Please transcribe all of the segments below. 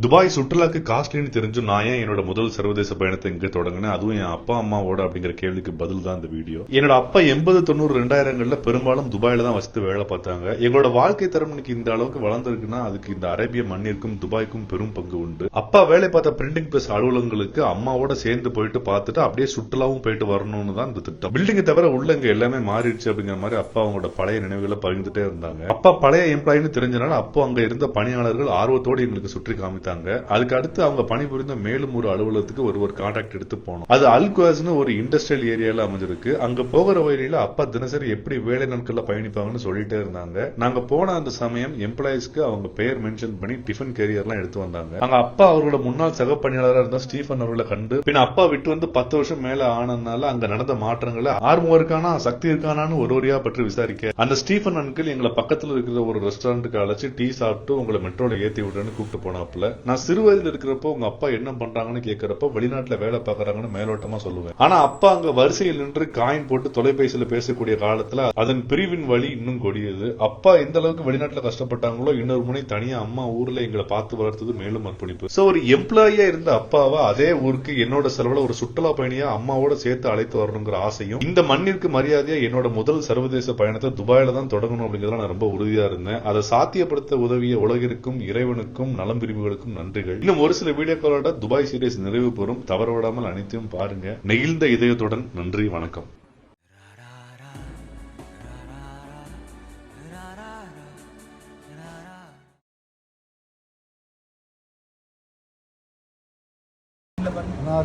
Dubai சுற்றுலாக்கு காஸ்ட்லின்னு தெரிஞ்சும் நான் ஏன் என்னோட முதல் சர்வதேச பயணத்தை இங்க தொடங்கினேன், அதுவும் என் அப்பா அம்மாவோட அப்படிங்கிற கேள்விக்கு பதில் தான் இந்த வீடியோ. என்னோட அப்பா 80, 90, 2000ங்கள்ல பெரும்பாலும் துபாயில தான் வசித்து வேலை பார்த்தாங்க. எங்களோட வாழ்க்கை தரம் இன்னைக்கு இந்த அளவுக்கு வளர்ந்திருக்குன்னா அதுக்கு இந்த அரேபிய மண்ணிற்கும் துபாய்க்கும் பெரும் பங்கு உண்டு. அப்பா வேலை பார்த்த பிரிண்டிங் பிரஸ் அலுவலகங்களுக்கு அம்மாவோட சேர்ந்து போயிட்டு பார்த்துட்டு அப்படியே சுற்றுலாவும் போயிட்டு வரணும்னு தான் இந்த திட்டம். பில்டிங்கை தவிர உள்ள இங்க எல்லாமே மாறிடுச்சு அப்படிங்கிற மாதிரி அப்பா அவங்களோட பழைய நினைவுகளை பகிர்ந்துட்டே இருந்தாங்க. அப்பா பழைய எம்ப்ளாயின்னு தெரிஞ்சனால அப்போ அங்க இருந்த பணியாளர்கள் ஆர்வத்தோடு எங்களுக்கு சுற்றி காமித்தாங்க. அதுக்கு அடுத்து அவங்க பணிபுரிந்த மேலும் ஒரு அலுவலகத்துக்கு ஒரு கான்டாக்ட் எடுத்து போனோம். அது அல்குவாஸ்னு ஒரு இண்டஸ்ட்ரியல் ஏரியால அமைஞ்சிருக்கு. அங்க போகிற வழியில அப்பா தினசரி எப்படி வேலை நாட்கள்ல பயணிப்பாங்கன்னு சொல்லிட்டே இருந்தாங்க. நாங்க போன அந்த சமயம் எம்ப்ளாயிஸ்க்கு அவங்க பெயர் மென்ஷன் பண்ணி டிஃபன் கேரியர்லாம் எடுத்து வந்தாங்க. அங்க அப்பா அவரோட முன்னாள் சக பணியாளராக இருந்த ஸ்டீஃபன் அவர்களை கண்டு பின் அப்பா விட்டு வந்து 10 வருஷம் மேல ஆனதுனால அங்க நடந்த மாற்றங்களை ஆர்வம் இருக்கானா சக்தி இருக்கானான்னு ஒருவரையா பற்றி விசாரிக்க அந்த ஸ்டீஃபன் அங்கிள் எங்களை பக்கத்துல இருக்கிற ஒரு ரெஸ்டாரண்ட்டுக்கு அழைச்சு டீ சாப்பிட்டு உங்களை மெட்ரோல ஏத்தி விடுறேன்னு கூப்பிட்டு போனாப்புல. நான் சிறு வயதில் இருக்கிறப்போ உங்க அப்பா என்ன பண்றாங்கன்னு கேட்கிறப்போ வெளிநாட்டுல வேலை பார்க்கறாங்கன்னு மேலோட்டமா சொல்லுவேன். ஆனா அப்பா அங்க வரிசையில் நின்று காயின் போட்டு தொலைபேசியில பேசக்கூடிய காலத்துல அதன் பிரிவின் வழி இன்னும் கொடியது. அப்பா எந்த அளவுக்கு வெளிநாட்டுல கஷ்டப்பட்டாங்களோ இன்னொரு முனை தனியா அம்மா ஊர்ல எங்களை பார்த்து வளர்த்தது மேலும் அர்ப்பணிப்பு. சோ ஒரு எம்ப்ளாயியா இருந்த அப்பாவா அதே ஊருக்கு என்னோட செலவுல ஒரு சுற்றுலா பயணியா அம்மாவோட சேர்த்து அழைத்து வரணுங்கிற ஆசையும் இந்த மண்ணிற்கு மரியாதையா என்னோட முதல் சர்வதேச பயணத்தை துபாயில தான் தொடங்கணும் அப்படிங்கறத நான் ரொம்ப உறுதியா இருந்தேன். அதை சாத்தியப்படுத்த உதவிய உலகிற்கும் இறைவனுக்கும் நலம் பிரிவுகளுக்கும் நன்றிகள். இன்னும் ஒரு சில வீடியோக்களோட துபாய் சீரிஸ் நிறைவு பெறும். தவறவிடாமல் அனைத்தையும் பாருங்க. நெகிழ்ந்த இதயத்துடன் நன்றி, வணக்கம்.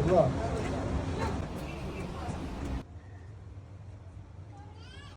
ரூபா